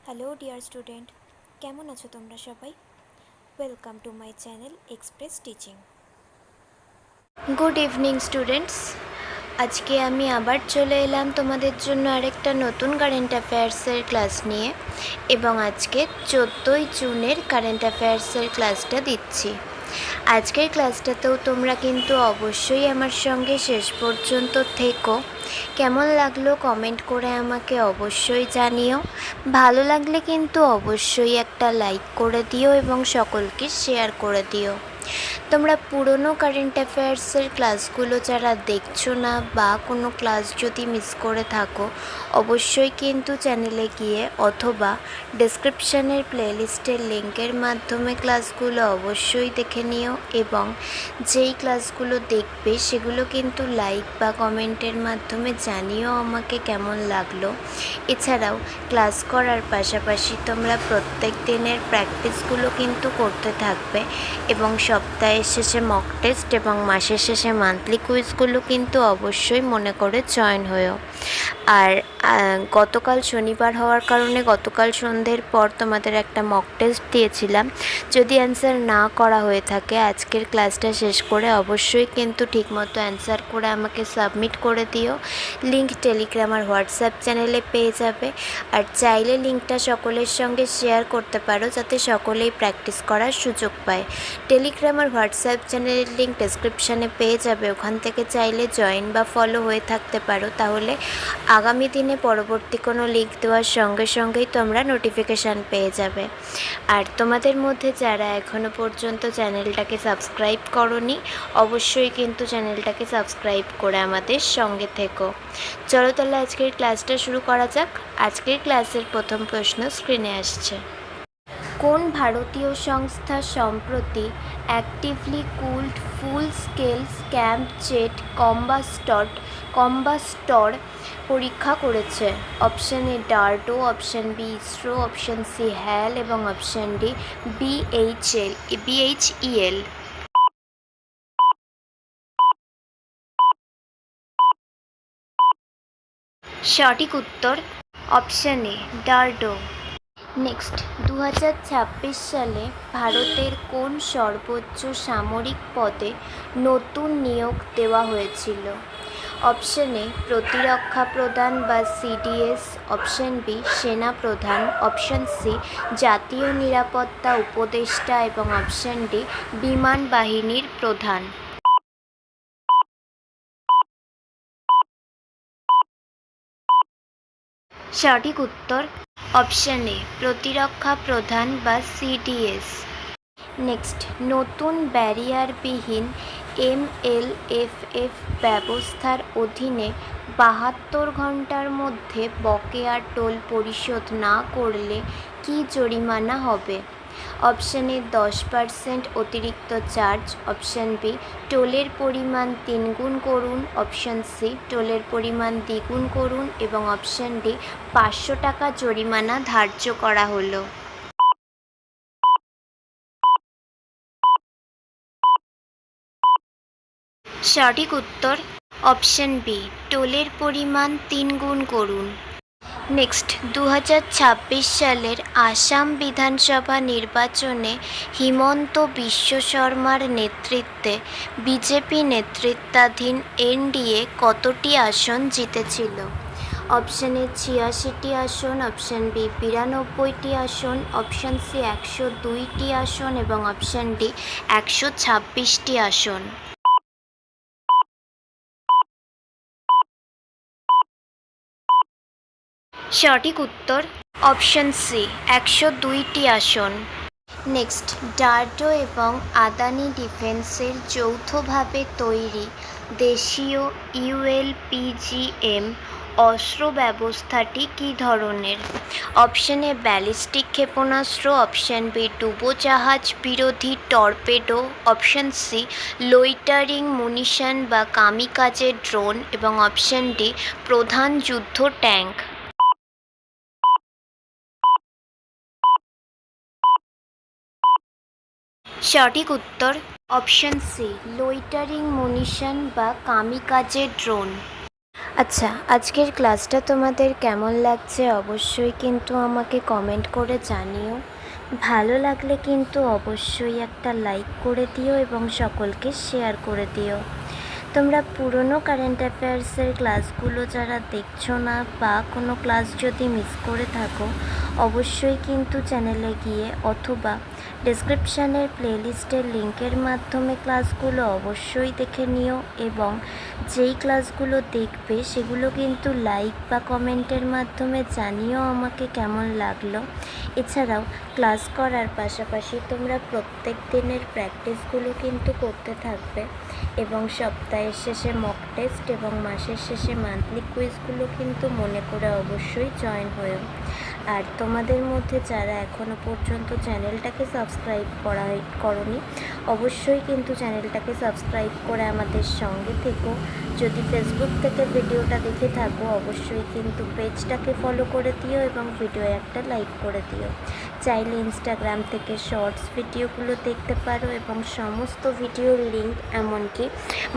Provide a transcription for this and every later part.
Hello dear student, কেমন আছো তোমরা সবাই? Welcome to my channel express teaching. Good evening students. আজকে আমি আবার চলে এলাম তোমাদের জন্য আরেকটা নতুন কারেন্ট অ্যাফেয়ার্সের ক্লাস নিয়ে, এবং আজকে 14ই জুনের কারেন্ট অ্যাফেয়ার্সের ক্লাসটা দিচ্ছি। আজকের ক্লাসটাতেও তোমরা কিন্তু অবশ্যই আমার সঙ্গে শেষ পর্যন্ত থেকো। কেমন লাগলো কমেন্ট করে আমাকে অবশ্যই জানিও। ভালো লাগলে কিন্তু অবশ্যই একটা লাইক করে দিও এবং সকলকে শেয়ার করে দিও। তোমরা পুরনো কারেন্ট অ্যাফেয়ার্সের ক্লাসগুলো যারা দেখছো না বা কোনো ক্লাস যদি মিস করে থাকো, অবশ্যই কিন্তু চ্যানেলে গিয়ে অথবা ডেসক্রিপশানের প্লেলিস্টের লিঙ্কের মাধ্যমে ক্লাসগুলো অবশ্যই দেখে নিও, এবং যেই ক্লাসগুলো দেখবে সেগুলো কিন্তু লাইক বা কমেন্টের মাধ্যমে জানিও আমাকে কেমন লাগলো। এছাড়াও ক্লাস করার পাশাপাশি তোমরা প্রত্যেক দিনের প্র্যাকটিসগুলো কিন্তু করতে থাকবে, এবং সপ্তাহের শেষে মক টেস্ট এবং মাসের শেষে মান্থলি কুইজগুলো কিন্তু অবশ্যই মনে করে জয়েন হয়েও। আর গতকাল শনিবার হওয়ার কারণে গতকাল সন্ধ্যের পর তোমাদের একটা মক টেস্ট দিয়েছিলাম। যদি অ্যান্সার না করা হয়ে থাকে, আজকের ক্লাসটা শেষ করে অবশ্যই কিন্তু ঠিকমতো অ্যান্সার করে আমাকে সাবমিট করে দিও। লিঙ্ক টেলিগ্রাম আর হোয়াটসঅ্যাপ চ্যানেলে পেয়ে যাবে, আর চাইলে লিঙ্কটা সকলের সঙ্গে শেয়ার করতে পারো যাতে সকলেই প্র্যাকটিস করার সুযোগ পায়। টেলিগ্রাম আর হোয়াটসঅ্যাপ চ্যানেলের লিঙ্ক ডেসক্রিপশানে পেয়ে যাবে, ওখান থেকে চাইলে জয়েন বা ফলো হয়ে থাকতে পারো। তাহলে আগামী দিনে পরবর্তী কোনো লিঙ্ক দেওয়ার সঙ্গে সঙ্গেই তোমরা নোটিফিকেশান পেয়ে যাবে। আর তোমাদের মধ্যে যারা এখনও পর্যন্ত চ্যানেলটাকে সাবস্ক্রাইব করোনি, অবশ্যই কিন্তু চ্যানেলটাকে সাবস্ক্রাইব করে আমাদের সঙ্গে থেকো। চলো তাহলে আজকের ক্লাসটা শুরু করা যাক। আজকের ক্লাসের প্রথম প্রশ্ন স্ক্রিনে আসছে। কোন ভারতীয় সংস্থা সম্প্রতি actively cooled full scale scramjet জেট কম্বাস্টর পরীক্ষা করেছে? Option A DRDO, option B ISRO, option C HAL এবং অপশন ডি বিএইচইএল। সঠিক উত্তর অপশন এ ডার্টো। নেক্সট, 2026 সালে ভারতের কোন সর্বোচ্চ সামরিক পদে নতুন নিয়োগ দেওয়া হয়েছিল? অপশন এ প্রতিরক্ষা প্রধান বা সিডিএস, অপশন বি সেনা প্রধান, অপশন সি জাতীয় নিরাপত্তা উপদেষ্টা এবং অপশন ডি বিমান বাহিনীর প্রধান। সঠিক উত্তর অপশন এ প্রতিরক্ষা প্রধান বা সিডিএস। নেক্সট, নতুন ব্যারিয়ারবিহীন এমএলএফএফ ব্যবস্থার অধীনে 72 ঘন্টার মধ্যে বকেয়া টোল পরিশোধ না করলে কী জরিমানা হবে? অপশন এ 10% অতিরিক্ত চার্জ, অপশন বি টোলের পরিমাণ 3 গুণ করুন, অপশন সি টোলের পরিমাণ দ্বিগুণ করুন এবং অপশন ডি 500 টাকা জরিমানা ধার্য করা হলো। সঠিক উত্তর অপশন বি টোলের পরিমাণ 3 গুণ করুন। নেক্সট, 2026 সালের আসাম বিধানসভা নির্বাচনে হিমন্ত বিশ্ব শর্মার নেতৃত্বে বিজেপি নেতৃত্বাধীন এনডিএ কতটি আসন জিতেছিল? অপশন এ 86টি আসন, অপশন বি 92টি আসন, অপশন সি 102টি আসন এবং অপশন ডি 126টি আসন। সঠিক উত্তর অপশন সি 102টি আসন। নেক্সট, ডার্টো এবং আদানি ডিফেন্সের যৌথভাবে তৈরি দেশীয় ইউএলপিজিএম অস্ত্র ব্যবস্থাটি কী ধরনের? অপশন এ ব্যালিস্টিক ক্ষেপণাস্ত্র, অপশন বি ডুবোজাহাজ বিরোধী টর্পেডো, অপশন সি লোইটারিং মুনিশন বা কামিকাজে ড্রোন এবং অপশন ডি প্রধান যুদ্ধ ট্যাঙ্ক। সঠিক উত্তর অপশন সি লোইটারিং মুনিশন বা কামিকাজে ড্রোন। আচ্ছা, আজকের ক্লাসটা তোমাদের কেমন লাগছে অবশ্যই কিন্তু আমাকে কমেন্ট করে জানিও। ভালো লাগলে কিন্তু অবশ্যই একটা লাইক করে দিও এবং সকলকে শেয়ার করে দিও। তোমরা পুরনো কারেন্ট অ্যাফেয়ার্সের ক্লাসগুলো যারা দেখছো না বা কোনো ক্লাস যদি মিস করে থাকো, অবশ্যই কিন্তু চ্যানেলে গিয়ে অথবা ডেসক্রিপশানের প্লেলিস্টের লিঙ্কের মাধ্যমে ক্লাসগুলো অবশ্যই দেখে নিও এবং যেই ক্লাসগুলো দেখবে সেগুলো কিন্তু লাইক বা কমেন্টের মাধ্যমে জানিও আমাকে কেমন লাগলো। এছাড়াও ক্লাস করার পাশাপাশি তোমরা প্রত্যেক দিনের প্র্যাকটিসগুলো কিন্তু করতে থাকবে এবং সপ্তাহের শেষে মক টেস্ট এবং মাসের শেষে মান্থলি কুইজগুলো কিন্তু মনে করে অবশ্যই জয়েন হয়েও। আর তোমাদের মধ্যে যারা এখনও পর্যন্ত চ্যানেলটাকে সাবস্ক্রাইব করনি, অবশ্যই কিন্তু চ্যানেলটাকে সাবস্ক্রাইব করে আমাদের সঙ্গে থেকো। যদি ফেসবুক থেকে ভিডিওটা দেখে থাকো অবশ্যই কিন্তু পেজটাকে ফলো করে দিও এবং ভিডিও একটা লাইক করে দিও। চাইলে ইনস্টাগ্রাম থেকে শর্টস ভিডিওগুলো দেখতে পারো এবং সমস্ত ভিডিওর লিঙ্ক এমনকি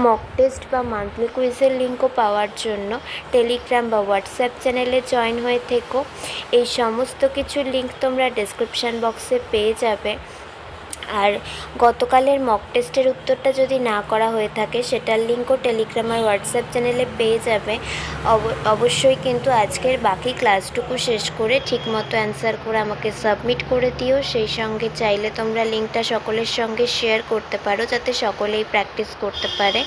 মক টেস্ট বা মান্থলি কুইজের লিঙ্কও পাওয়ার জন্য টেলিগ্রাম বা হোয়াটসঅ্যাপ চ্যানেলে জয়েন হয়ে থেকো। এই সমস্ত কিছুর লিঙ্ক তোমরা ডেসক্রিপশান বক্সে পেয়ে যাবে। আর গতকালের মক টেস্টের উত্তরটা যদি না করা হয়ে থাকে সেটার লিঙ্কও টেলিগ্রাম আর হোয়াটসঅ্যাপ চ্যানেলে পেয়ে যাবে। অবশ্যই কিন্তু আজকের বাকি ক্লাসটুকু শেষ করে ঠিকমতো অ্যান্সার করে আমাকে সাবমিট করে দিও। সেই সঙ্গে চাইলে তোমরা লিঙ্কটা সকলের সঙ্গে শেয়ার করতে পারো যাতে সকলেই প্র্যাকটিস করতে পারে।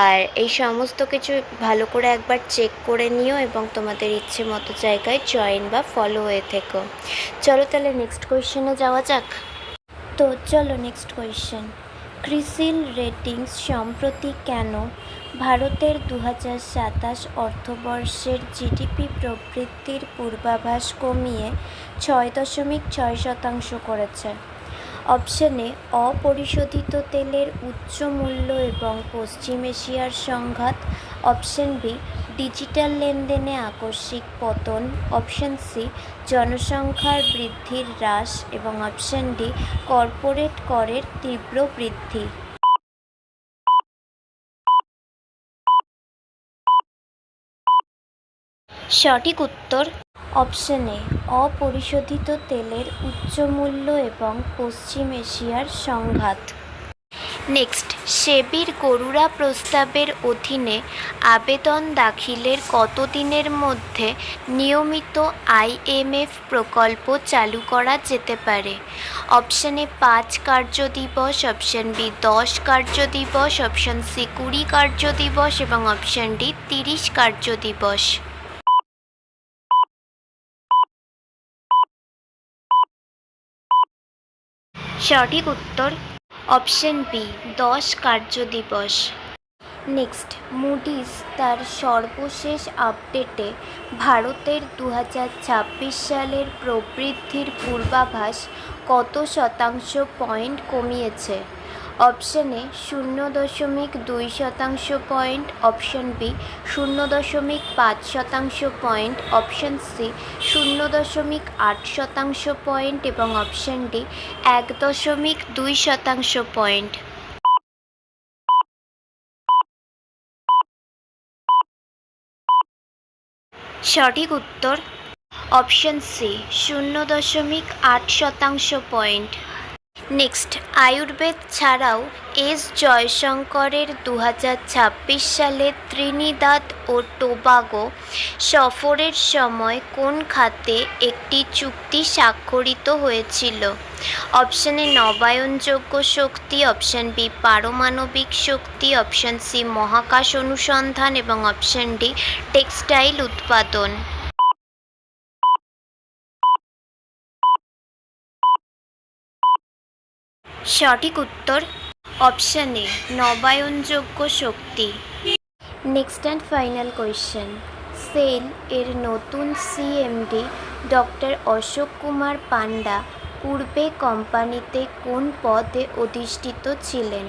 আর এই সমস্ত কিছু ভালো করে একবার চেক করে নিও এবং তোমাদের ইচ্ছে মতো জায়গায় জয়েন বা ফলো হয়ে থেকো। চলো তাহলে নেক্সট কোয়েশ্চেনে যাওয়া যাক। তো চলো নেক্সট কোয়েশ্চেন। ক্রিসিল রেটিংস সম্প্রতি কেন ভারতের 2027 অর্থবর্ষের জিডিপি প্রবৃদ্ধির পূর্বাভাস কমিয়ে 6.6% করেছে? অপশন এ অপরিশোধিত তেলের উচ্চ মূল্য এবং পশ্চিম এশিয়ার সংঘাত, অপশন বি ডিজিটাল লেনদেনে আকস্মিক পতন, অপশন সি জনসংখ্যার বৃদ্ধির হ্রাস এবং অপশন ডি কর্পোরেট করের তীব্র বৃদ্ধি। সঠিক উত্তর অপশন এ অপরিশোধিত তেলের উচ্চ মূল্য এবং পশ্চিম এশিয়ার সংঘাত। নেক্সট, সেবির গরুড়া প্রস্তাবের অধীনে আবেদন দাখিলের কতদিনের মধ্যে নিয়মিত আইএমএফ প্রকল্প চালু করা যেতে পারে? অপশন এ 5 কার্যদিবস, অপশন বি 10 কার্যদিবস, অপশন সি 20 কার্যদিবস এবং অপশন ডি 30 কার্যদিবস। সঠিক উত্তর অপশন বি 10 কার্যদিবস। নেক্সট, মুডিস তার সর্বশেষ আপডেটে ভারতের 2026 সালের প্রবৃদ্ধির পূর্বাভাস কত শতাংশ পয়েন্ট কমিয়েছে? Option A 0.2 point, option B 0.5 point, option C 0.8 point এবং অপশন ডি 1.2 পয়েন্ট। সঠিক উত্তর option C 0.8 point. Next, Ayurveda ছাড়াও এস জয়শঙ্করের 2026 সালে ত্রিনিদাদ ও টোবাগো সফরের সময় কোন খাতে একটি চুক্তি স্বাক্ষরিত হয়েছিল? অপশন এ নবায়নযোগ্য শক্তি, অপশন বি পারমাণবিক শক্তি, অপশন সি মহাকাশ অনুসন্ধান এবং অপশন ডি টেক্সটাইল উৎপাদন। সঠিক উত্তর অপশন এ নবায়নযোগ্য শক্তি। Next and final question. SAIL এর নতুন সিএমডি ডক্টর অশোক কুমার পান্ডা পূর্বে কোম্পানিতে কোন পদে অধিষ্ঠিত ছিলেন?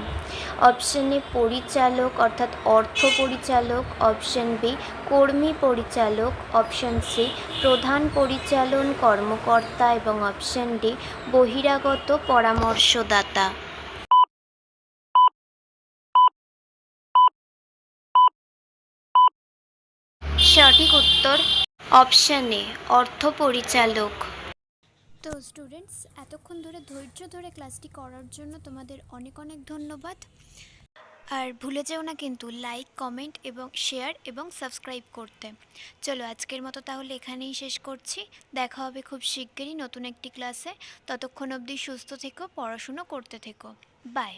অপশন এ পরিচালক অর্থাৎ অর্থ পরিচালক, অপশন বি কর্মী পরিচালক, অপশন সি প্রধান পরিচালন কর্মকর্তা এবং অপশন ডি বহিরাগত পরামর্শদাতা। সঠিক উত্তর অপশান এ, অর্থ পরিচালক। তো স্টুডেন্টস, এতক্ষণ ধরে ধৈর্য ধরে ক্লাসটি করার জন্য তোমাদের অনেক অনেক ধন্যবাদ। আর ভুলে যেও না কিন্তু লাইক, কমেন্ট এবং শেয়ার এবং সাবস্ক্রাইব করতে। চলো আজকের মতো তাহলে এখানেই শেষ করছি। দেখা হবে খুব শিগগিরই নতুন একটি ক্লাসে। ততক্ষণ অবধি সুস্থ থেকো, পড়াশুনো করতে থেকো। বাই।